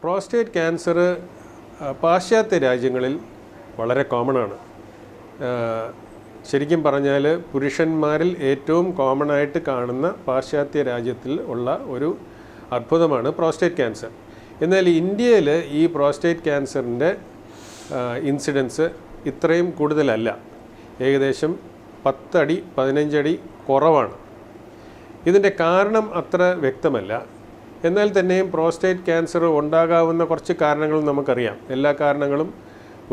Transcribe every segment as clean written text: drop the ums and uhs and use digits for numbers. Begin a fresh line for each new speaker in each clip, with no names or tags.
Prostate cancer പാശ്ചാത്യ രാജ്യങ്ങളിൽ വളരെ കോമൺ ആണ്. ശരിക്കും പറഞ്ഞാൽ പുരുഷന്മാരിൽ ഏറ്റവും കോമൺ ആയിട്ട് കാണുന്ന പാശ്ചാത്യ രാജ്യത്തിൽ ഉള്ള ഒരു അത്ഭുതമാണ് പ്രോസ്റ്റേറ്റ് ക്യാൻസർ. എന്നാൽ ഇന്ത്യയിൽ ഈ പ്രോസ്റ്റേറ്റ് ക്യാൻസറിൻ്റെ ഇൻസിഡൻസ് ഇത്രയും കൂടുതലല്ല. ഏകദേശം 10 അടി 15 അടി കുറവാണ്. ഇതിൻ്റെ കാരണം അത്ര വ്യക്തമല്ല. എന്നാൽ തന്നെയും പ്രോസ്റ്റേറ്റ് ക്യാൻസർ ഉണ്ടാകാവുന്ന കുറച്ച് കാരണങ്ങൾ നമുക്കറിയാം. എല്ലാ കാരണങ്ങളും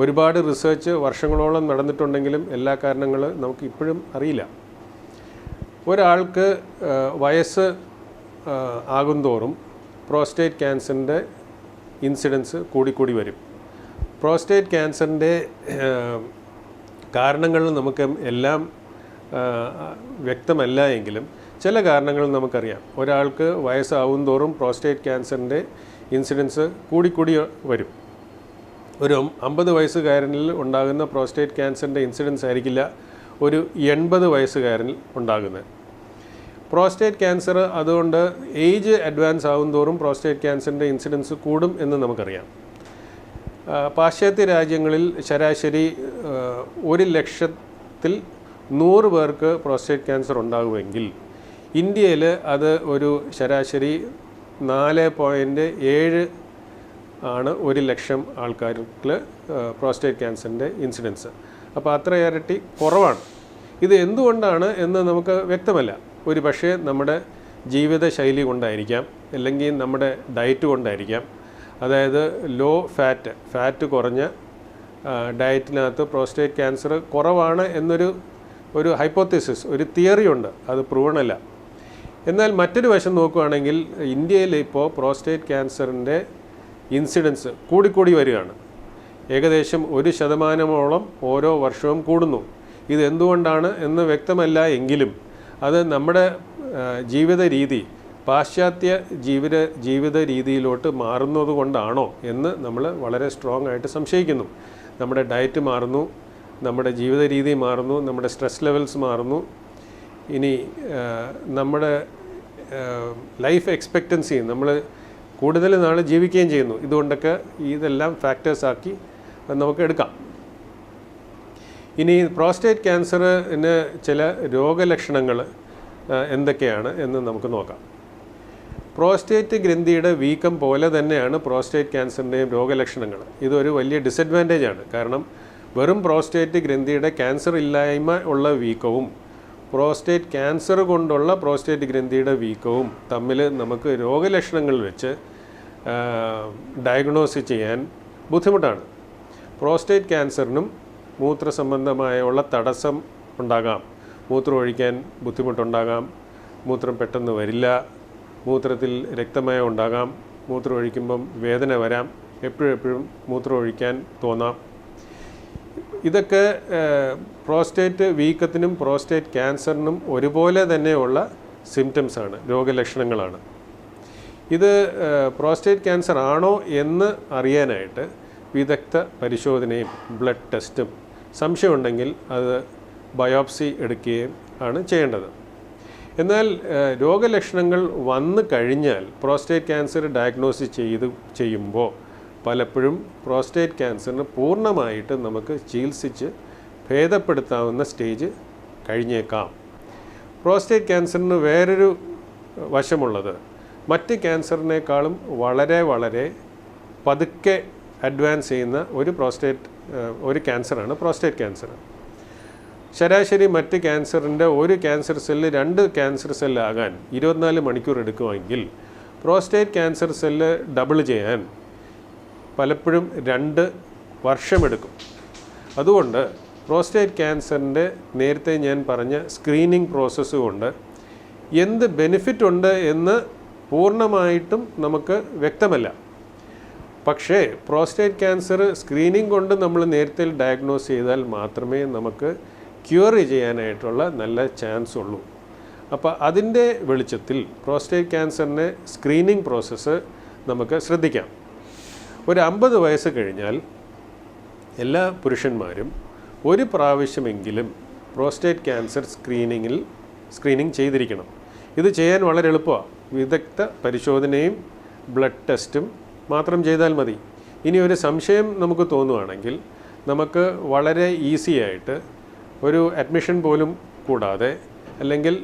ഒരുപാട് റിസർച്ച് വർഷങ്ങളോളം നടന്നിട്ടുണ്ടെങ്കിലും എല്ലാ കാരണങ്ങളും നമുക്ക് ഇപ്പോഴും അറിയില്ല. ഒരാൾക്ക് വയസ്സ് ആകുന്തോറും പ്രോസ്റ്റേറ്റ് ക്യാൻസറിൻ്റെ ഇൻസിഡൻസ് കൂടിക്കൂടി വരും. പ്രോസ്റ്റേറ്റ് ക്യാൻസറിൻ്റെ കാരണങ്ങൾ നമുക്ക് എല്ലാം വ്യക്തമല്ല എങ്കിലും ചില കാരണങ്ങൾ നമുക്കറിയാം. ഒരാൾക്ക് വയസ്സാവും തോറും പ്രോസ്റ്റേറ്റ് ക്യാൻസറിൻ്റെ ഇൻസിഡൻസ് കൂടിക്കൂടി വരും. ഒരു 50 വയസ്സുകാരനിൽ ഉണ്ടാകുന്ന പ്രോസ്റ്റേറ്റ് ക്യാൻസറിൻ്റെ ഇൻസിഡൻസ് ആയിരിക്കില്ല ഒരു 80 വയസ്സുകാരനിൽ ഉണ്ടാകുന്നത്. പ്രോസ്റ്റേറ്റ് ക്യാൻസർ അതുകൊണ്ട് ഏജ് അഡ്വാൻസ് ആവും തോറും പ്രോസ്റ്റേറ്റ് ക്യാൻസറിൻ്റെ ഇൻസിഡൻസ് കൂടും എന്ന് നമുക്കറിയാം. പാശ്ചാത്യ രാജ്യങ്ങളിൽ ശരാശരി 100,000-ൽ 100 പേർക്ക് പ്രോസ്റ്റേറ്റ് ക്യാൻസർ ഉണ്ടാകുമെങ്കിൽ ഇന്ത്യയിൽ അത് ഒരു ശരാശരി 4.7 ആണ് 1,00,000 ആൾക്കാർക്ക് പ്രോസ്റ്റേറ്റ് ക്യാൻസറിൻ്റെ ഇൻസിഡൻസ്. അപ്പോൾ അത്ര ഇരട്ടി കുറവാണ്. ഇത് എന്തുകൊണ്ടാണ് എന്ന് നമുക്ക് വ്യക്തമല്ല. ഒരു പക്ഷേ നമ്മുടെ ജീവിതശൈലി കൊണ്ടായിരിക്കാം, അല്ലെങ്കിൽ നമ്മുടെ ഡയറ്റ് കൊണ്ടായിരിക്കാം. അതായത് ലോ ഫാറ്റ് കുറഞ്ഞ ഡയറ്റിനകത്ത് പ്രോസ്റ്റേറ്റ് ക്യാൻസർ കുറവാണ് എന്നൊരു ഹൈപ്പോത്തസിസ്, ഒരു തിയറി ഉണ്ട്. അത് പ്രൂവൺ അല്ല. എന്നാൽ മറ്റൊരു വശം നോക്കുകയാണെങ്കിൽ ഇന്ത്യയിൽ ഇപ്പോൾ പ്രോസ്റ്റേറ്റ് ക്യാൻസറിൻ്റെ ഇൻസിഡൻസ് കൂടിക്കൂടി വരികയാണ്. ഏകദേശം 1% ഓരോ വർഷവും കൂടുന്നു. ഇത് എന്തുകൊണ്ടാണ് എന്ന് വ്യക്തമല്ല എങ്കിലും അത് നമ്മുടെ ജീവിത രീതി പാശ്ചാത്യ ജീവിത രീതിയിലോട്ട് മാറുന്നത് കൊണ്ടാണോ എന്ന് നമ്മൾ വളരെ സ്ട്രോങ് ആയിട്ട് സംശയിക്കുന്നു. നമ്മുടെ ഡയറ്റ് മാറുന്നു, നമ്മുടെ ജീവിത രീതി മാറുന്നു, നമ്മുടെ സ്ട്രെസ് ലെവൽസ് മാറുന്നു. ഇനി നമ്മുടെ ലൈഫ് എക്സ്പെക്റ്റൻസി, നമ്മൾ കൂടുതൽ നാൾ ജീവിക്കുകയും ചെയ്യുന്നു. ഇതുകൊണ്ടൊക്കെ ഇതെല്ലാം ഫാക്ടേഴ്സാക്കി നമുക്ക് എടുക്കാം. ഇനി പ്രോസ്റ്റേറ്റ് ക്യാൻസറിന് ചില രോഗലക്ഷണങ്ങൾ എന്തൊക്കെയാണ് എന്ന് നമുക്ക് നോക്കാം. പ്രോസ്റ്റേറ്റ് ഗ്രന്ഥിയുടെ വീക്കം പോലെ തന്നെയാണ് പ്രോസ്റ്റേറ്റ് ക്യാൻസറിൻ്റെയും രോഗലക്ഷണങ്ങൾ. ഇതൊരു വലിയ ഡിസഡ്വാൻറ്റേജാണ്. കാരണം വെറും പ്രോസ്റ്റേറ്റ് ഗ്രന്ഥിയുടെ ക്യാൻസർ ഇല്ലായ്മ ഉള്ള വീക്കവും പ്രോസ്റ്റേറ്റ് ക്യാൻസർ കൊണ്ടുള്ള പ്രോസ്റ്റേറ്റ് ഗ്രന്ഥിയുടെ വീക്കവും തമ്മിൽ നമുക്ക് രോഗലക്ഷണങ്ങൾ വെച്ച് ഡയഗ്നോസ് ചെയ്യാൻ ബുദ്ധിമുട്ടാണ്. പ്രോസ്റ്റേറ്റ് ക്യാൻസറിനും മൂത്രസംബന്ധമായുള്ള തടസ്സം ഉണ്ടാകാം. മൂത്രം ഒഴിക്കാൻ ബുദ്ധിമുട്ടുണ്ടാകാം, മൂത്രം പെട്ടെന്ന് വരില്ല, മൂത്രത്തിൽ രക്തമയം ഉണ്ടാകാം, മൂത്രം ഒഴിക്കുമ്പം വേദന വരാം, എപ്പോഴും മൂത്രം ഒഴിക്കാൻ തോന്നാം. ഇതൊക്കെ പ്രോസ്റ്റേറ്റ് വീക്കത്തിനും പ്രോസ്റ്റേറ്റ് ക്യാൻസറിനും ഒരുപോലെ തന്നെയുള്ള സിംറ്റംസാണ്, രോഗലക്ഷണങ്ങളാണ്. ഇത് പ്രോസ്റ്റേറ്റ് ക്യാൻസർ ആണോ എന്ന് അറിയാനായിട്ട് വിദഗ്ധ പരിശോധനയും ബ്ലഡ് ടെസ്റ്റും, സംശയമുണ്ടെങ്കിൽ അത് ബയോപ്സി എടുക്കുകയും ആണ് ചെയ്യേണ്ടത്. എന്നാൽ രോഗലക്ഷണങ്ങൾ വന്നു കഴിഞ്ഞാൽ പ്രോസ്റ്റേറ്റ് ക്യാൻസർ ഡയഗ്നോസ് ചെയ്യുമ്പോൾ പലപ്പോഴും പ്രോസ്റ്റേറ്റ് ക്യാൻസറിന് പൂർണ്ണമായിട്ട് നമുക്ക് ചികിത്സിച്ച് ഭേദപ്പെടുത്താവുന്ന സ്റ്റേജ് കഴിഞ്ഞേക്കാം. പ്രോസ്റ്റേറ്റ് ക്യാൻസറിന് വേറൊരു വശമുള്ളത് മറ്റ് ക്യാൻസറിനേക്കാളും വളരെ വളരെ പതുക്കെ അഡ്വാൻസ് ചെയ്യുന്ന ഒരു ക്യാൻസറാണ് പ്രോസ്റ്റേറ്റ് ക്യാൻസർ. ശരാശരി മറ്റ് ക്യാൻസറിൻ്റെ ഒരു ക്യാൻസർ സെല്ല് 2 ക്യാൻസർ സെല്ലാകാൻ 24 മണിക്കൂർ എടുക്കുമെങ്കിൽ പ്രോസ്റ്റേറ്റ് ക്യാൻസർ സെല്ല് ഡബിൾ ചെയ്യാൻ പലപ്പോഴും 2 വർഷമെടുക്കും. അതുകൊണ്ട് പ്രോസ്റ്റേറ്റ് ക്യാൻസറിൻ്റെ നേരത്തെ ഞാൻ പറഞ്ഞ സ്ക്രീനിങ് പ്രോസസ്സ് കൊണ്ട് എന്ത് ബെനിഫിറ്റ് ഉണ്ട് എന്ന് പൂർണ്ണമായിട്ടും നമുക്ക് വ്യക്തമല്ല. പക്ഷേ പ്രോസ്റ്റേറ്റ് ക്യാൻസർ സ്ക്രീനിങ് കൊണ്ട് നമ്മൾ നേരത്തെ ഡയഗ്നോസ് ചെയ്താൽ മാത്രമേ നമുക്ക് ക്യൂർ ചെയ്യാനായിട്ടുള്ള നല്ല ചാൻസ് ഉള്ളൂ. അപ്പോൾ അതിൻ്റെ വെളിച്ചത്തിൽ പ്രോസ്റ്റേറ്റ് ക്യാൻസറിൻ്റെ സ്ക്രീനിങ് പ്രോസസ്സ് നമുക്ക് ശ്രദ്ധിക്കാം. ഒരു 50 വയസ്സ് കഴിഞ്ഞാൽ എല്ലാ പുരുഷന്മാരും ഒരു പ്രാവശ്യമെങ്കിലും പ്രോസ്റ്റേറ്റ് ക്യാൻസർ സ്ക്രീനിങ് ചെയ്തിരിക്കണം. ഇത് ചെയ്യാൻ വളരെ എളുപ്പമാണ്. വിദഗ്ധ പരിശോധനയും ബ്ലഡ് ടെസ്റ്റും മാത്രം ചെയ്താൽ മതി. ഇനി ഒരു സംശയം നമുക്ക് തോന്നുവാണെങ്കിൽ നമുക്ക് വളരെ ഈസി ആയിട്ട് ഒരു അഡ്മിഷൻ പോലും കൂടാതെ, അല്ലെങ്കിൽ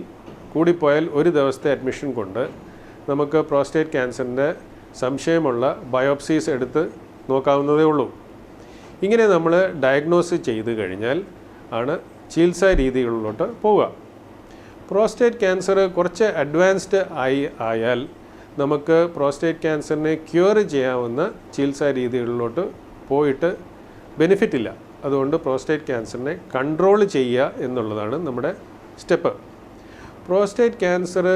കൂടിപ്പോയാൽ ഒരു ദിവസത്തെ അഡ്മിഷൻ കൊണ്ട് നമുക്ക് പ്രോസ്റ്റേറ്റ് ക്യാൻസറിൻ്റെ സംശയമുള്ള ബയോപ്സീസ് എടുത്ത് നോക്കാവുന്നതേ ഉള്ളൂ. ഇങ്ങനെ നമ്മൾ ഡയഗ്നോസ് ചെയ്ത് കഴിഞ്ഞാൽ ആണ് ചികിത്സാ രീതികളിലോട്ട് പോവുക. പ്രോസ്റ്റേറ്റ് ക്യാൻസർ കുറച്ച് അഡ്വാൻസ്ഡ് ആയാൽ നമുക്ക് പ്രോസ്റ്റേറ്റ് ക്യാൻസറിനെ ക്യൂർ ചെയ്യാവുന്ന ചികിത്സാ രീതികളിലോട്ട് പോയിട്ട് ബെനിഫിറ്റ് ഇല്ല. അതുകൊണ്ട് പ്രോസ്റ്റേറ്റ് ക്യാൻസറിനെ കൺട്രോൾ ചെയ്യുക എന്നുള്ളതാണ് നമ്മുടെ സ്റ്റെപ്പ്. പ്രോസ്റ്റേറ്റ് ക്യാൻസർ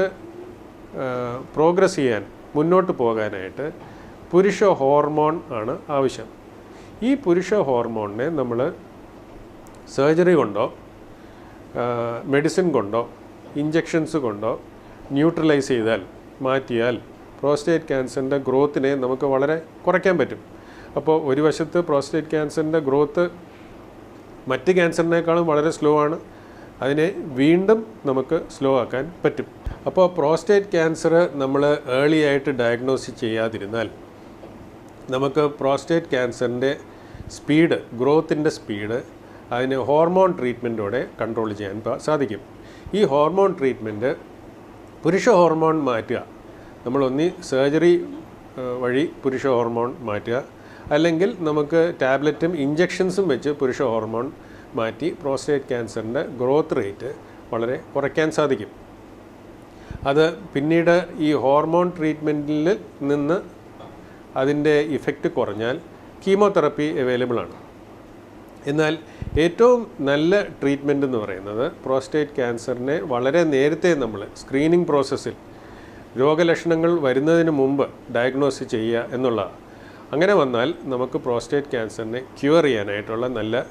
പ്രോഗ്രസ് ചെയ്യാൻ, മുന്നോട്ട് പോകാനായിട്ട് പുരുഷ ഹോർമോൺ ആണ് ആവശ്യം. ഈ പുരുഷ ഹോർമോണിനെ നമ്മൾ സർജറി കൊണ്ടോ മെഡിസിൻ കൊണ്ടോ ഇഞ്ചക്ഷൻസ് കൊണ്ടോ ന്യൂട്രലൈസ് ചെയ്താൽ, മാറ്റിയാൽ പ്രോസ്റ്റേറ്റ് ക്യാൻസറിൻ്റെ ഗ്രോത്തിനെ നമുക്ക് വളരെ കുറയ്ക്കാൻ പറ്റും. അപ്പോൾ ഒരു വശത്ത് പ്രോസ്റ്റേറ്റ് ക്യാൻസറിൻ്റെ ഗ്രോത്ത് മറ്റ് ക്യാൻസറിനേക്കാളും വളരെ സ്ലോ ആണ്. അതിനെ വീണ്ടും നമുക്ക് സ്ലോ ആക്കാൻ പറ്റും. അപ്പോൾ പ്രോസ്റ്റേറ്റ് ക്യാൻസർ നമ്മൾ ഏർലി ആയിട്ട് ഡയഗ്നോസ് ചെയ്യാതിരുന്നാൽ നമുക്ക് പ്രോസ്റ്റേറ്റ് ക്യാൻസറിൻ്റെ സ്പീഡ്, ഗ്രോത്തിൻ്റെ സ്പീഡ് അതിന് ഹോർമോൺ ട്രീറ്റ്മെൻറ്റോടെ കൺട്രോൾ ചെയ്യാൻ സാധിക്കും. ഈ ഹോർമോൺ ട്രീറ്റ്മെൻറ്റ് പുരുഷ ഹോർമോൺ മാറ്റുക, നമ്മളൊന്നി സർജറി വഴി പുരുഷ ഹോർമോൺ മാറ്റുക, അല്ലെങ്കിൽ നമുക്ക് ടാബ്ലറ്റും ഇഞ്ചക്ഷൻസും വെച്ച് പുരുഷ ഹോർമോൺ മാറ്റി പ്രോസ്റ്റേറ്റ് ക്യാൻസറിൻ്റെ ഗ്രോത്ത് റേറ്റ് വളരെ കുറയ്ക്കാൻ സാധിക്കും. അത് പിന്നീട് ഈ ഹോർമോൺ ട്രീറ്റ്മെൻറ്റിൽ നിന്ന് അതിൻ്റെ ഇഫക്റ്റ് കുറഞ്ഞാൽ കീമോതെറപ്പി അവൈലബിൾ ആണ്. എന്നാൽ ഏറ്റവും നല്ല ട്രീറ്റ്മെൻറ്റ് എന്ന് പറയുന്നത് പ്രോസ്റ്റേറ്റ് ക്യാൻസറിനെ വളരെ നേരത്തെ നമ്മൾ സ്ക്രീനിങ് പ്രോസസ്സിൽ രോഗലക്ഷണങ്ങൾ വരുന്നതിന് മുമ്പ് ഡയഗ്നോസ് ചെയ്യുക എന്നുള്ളതാണ്. അങ്ങനെ വന്നാൽ നമുക്ക് പ്രോസ്റ്റേറ്റ് ക്യാൻസറിനെ ക്യൂർ ചെയ്യാനായിട്ടുള്ള നല്ല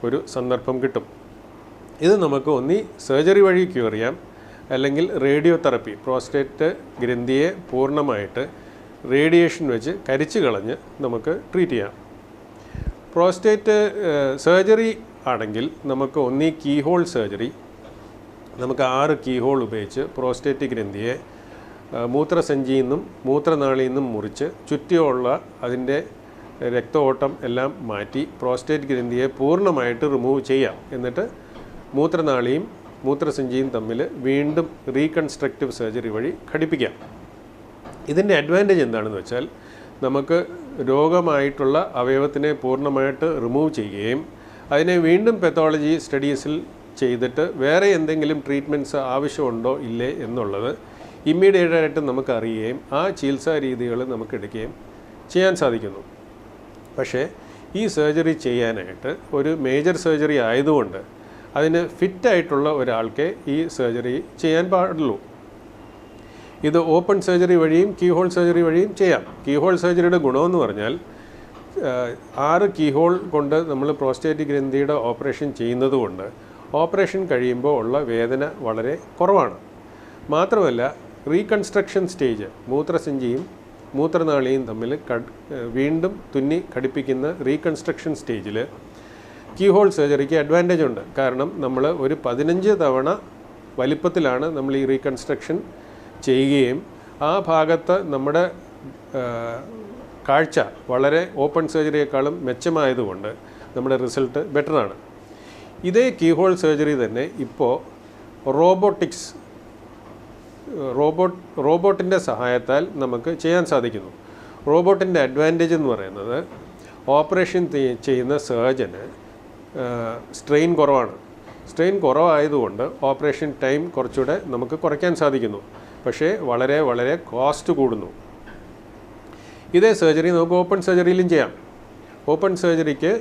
ഒരു സന്ദർഭം കിട്ടും. ഇത് നമുക്ക് ഒന്നി സർജറി വഴി ക്യൂർ ചെയ്യാം, അല്ലെങ്കിൽ റേഡിയോ തെറപ്പി, പ്രോസ്റ്റേറ്റ് ഗ്രന്ഥിയെ പൂർണ്ണമായിട്ട് റേഡിയേഷൻ വെച്ച് കരിച്ചു കളഞ്ഞ് നമുക്ക് ട്രീറ്റ് ചെയ്യാം. പ്രോസ്റ്റേറ്റ് സർജറി ആണെങ്കിൽ നമുക്ക് ഒന്നി കീഹോൾ സർജറി, നമുക്ക് 6 കീഹോൾ ഉപയോഗിച്ച് പ്രോസ്റ്റേറ്റ് ഗ്രന്ഥിയെ മൂത്രസഞ്ചിയിൽ നിന്നും മൂത്രനാളിയിൽ നിന്നും മുറിച്ച് ചുറ്റിയുള്ള അതിൻ്റെ രക്ത ഓട്ടം എല്ലാം മാറ്റി പ്രോസ്റ്റേറ്റ് ഗ്രന്ഥിയെ പൂർണ്ണമായിട്ട് റിമൂവ് ചെയ്യാം. എന്നിട്ട് മൂത്രനാളിയും മൂത്രസഞ്ചിയും തമ്മിൽ വീണ്ടും റീകൺസ്ട്രക്റ്റീവ് സർജറി വഴി ഘടിപ്പിക്കാം. ഇതിൻ്റെ അഡ്വാൻറ്റേജ് എന്താണെന്ന് വെച്ചാൽ നമുക്ക് രോഗമായിട്ടുള്ള അവയവത്തിനെ പൂർണ്ണമായിട്ട് റിമൂവ് ചെയ്യുകയും അതിനെ വീണ്ടും പെത്തോളജി സ്റ്റഡീസിൽ ചെയ്തിട്ട് വേറെ എന്തെങ്കിലും ട്രീറ്റ്മെൻറ്റ്സ് ആവശ്യമുണ്ടോ ഇല്ലേ എന്നുള്ളത് ഇമ്മീഡിയറ്റായിട്ട് നമുക്ക് അറിയുകയും ആ ചികിത്സാ രീതികൾ നമുക്ക് എടുക്കുകയും ചെയ്യാൻ സാധിക്കുന്നു. പക്ഷേ ഈ സർജറി ചെയ്യാനായിട്ട് ഒരു മേജർ സർജറി ആയതുകൊണ്ട് അതിന് ഫിറ്റായിട്ടുള്ള ഒരാൾക്ക് ഈ സർജറി ചെയ്യാൻ പാടുള്ളൂ. ഇത് ഓപ്പൺ സർജറി വഴിയും കീഹോൾ സർജറി വഴിയും ചെയ്യാം. കീഹോൾ സർജറിയുടെ ഗുണമെന്ന് പറഞ്ഞാൽ 6 കീഹോൾ കൊണ്ട് നമ്മൾ പ്രോസ്റ്റേറ്റ് ഗ്രന്ഥിയുടെ ഓപ്പറേഷൻ ചെയ്യുന്നത് കൊണ്ട് ഓപ്പറേഷൻ കഴിയുമ്പോൾ ഉള്ള വേദന വളരെ കുറവാണ്. മാത്രമല്ല റീകൺസ്ട്രക്ഷൻ സ്റ്റേജ്, മൂത്രസഞ്ചിയും മൂത്രനാളിയും തമ്മിൽ വീണ്ടും തുന്നി ഘടിപ്പിക്കുന്ന റീകൺസ്ട്രക്ഷൻ സ്റ്റേജിൽ കീഹോൾ സർജറിക്ക് അഡ്വാൻറ്റേജ് ഉണ്ട്. കാരണം നമ്മൾ ഒരു 15 തവണ വലിപ്പത്തിലാണ് നമ്മൾ ഈ റീകൺസ്ട്രക്ഷൻ ചെയ്യുകയും ആ ഭാഗത്ത് നമ്മുടെ കാഴ്ച വളരെ ഓപ്പൺ സർജറിയേക്കാളും മെച്ചമായതുകൊണ്ട് നമ്മുടെ റിസൾട്ട് ബെറ്ററാണ്. ഇതേ കീഹോൾ സർജറി തന്നെ ഇപ്പോൾ റോബോട്ടിൻ്റെ സഹായത്താൽ നമുക്ക് ചെയ്യാൻ സാധിക്കുന്നു. റോബോട്ടിൻ്റെ അഡ്വാൻറ്റേജ് എന്ന് പറയുന്നത് ഓപ്പറേഷൻ ചെയ്യുന്ന സർജന് സ്ട്രെയിൻ കുറവാണ്. സ്ട്രെയിൻ കുറവായതുകൊണ്ട് ഓപ്പറേഷൻ ടൈം കുറച്ചുകൂടെ നമുക്ക് കുറയ്ക്കാൻ സാധിക്കുന്നു. പക്ഷേ വളരെ വളരെ കോസ്റ്റ് കൂടുന്നു. ഇതേ സർജറി നമുക്ക് ഓപ്പൺ സർജറിയിലും ചെയ്യാം. ഓപ്പൺ സർജറിക്ക്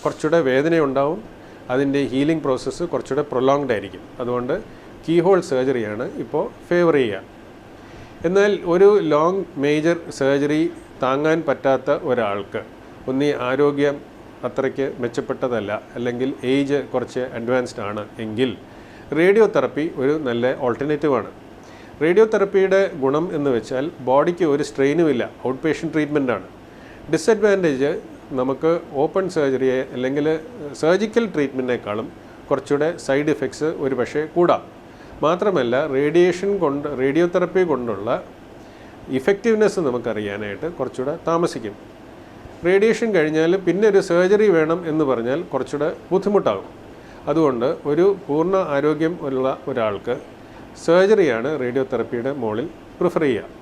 കുറച്ചുകൂടെ വേദനയുണ്ടാവും, അതിൻ്റെ ഹീലിംഗ് പ്രോസസ്സ് കുറച്ചുകൂടെ പ്രൊലോങ്ഡ് ആയിരിക്കും. അതുകൊണ്ട് കീഹോൾ സർജറിയാണ് ഇപ്പോൾ ഫേവർ ചെയ്യുക. എന്നാൽ ഒരു ലോങ് മേജർ സർജറി താങ്ങാൻ പറ്റാത്ത ഒരാൾക്ക്, ഒന്നീ ആരോഗ്യം അത്രയ്ക്ക് മെച്ചപ്പെട്ടതല്ല, അല്ലെങ്കിൽ ഏജ് കുറച്ച് അഡ്വാൻസ്ഡ് ആണ് എങ്കിൽ റേഡിയോ തെറപ്പി ഒരു നല്ല ഓൾട്ടർനേറ്റീവാണ്. റേഡിയോ തെറപ്പിയുടെ ഗുണം എന്ന് വെച്ചാൽ ബോഡിക്ക് ഒരു സ്ട്രെയിനുമില്ല, ഔട്ട് പേഷ്യൻ്റ് ട്രീറ്റ്മെൻറ്റാണ്. ഡിസഡ്വാൻറ്റേജ് നമുക്ക് ഓപ്പൺ സർജറിയെ അല്ലെങ്കിൽ സർജിക്കൽ ട്രീറ്റ്മെൻറ്റിനേക്കാളും കുറച്ചുകൂടെ സൈഡ് ഇഫക്ട്സ് ഒരു പക്ഷേ കൂടാം. മാത്രമല്ല റേഡിയോ തെറപ്പി കൊണ്ടുള്ള ഇഫക്റ്റീവ്നെസ് നമുക്കറിയാനായിട്ട് കുറച്ചുകൂടെ താമസിക്കും. റേഡിയേഷൻ കഴിഞ്ഞാൽ പിന്നെ ഒരു സർജറി വേണം എന്ന് പറഞ്ഞാൽ കുറച്ചുകൂടെ ബുദ്ധിമുട്ടാകും. അതുകൊണ്ട് ഒരു പൂർണ്ണ ആരോഗ്യം ഉള്ള ഒരാൾക്ക് സർജറിയാണ് റേഡിയോതെറപ്പിയുടെ മുകളിൽ പ്രിഫർ ചെയ്യുക.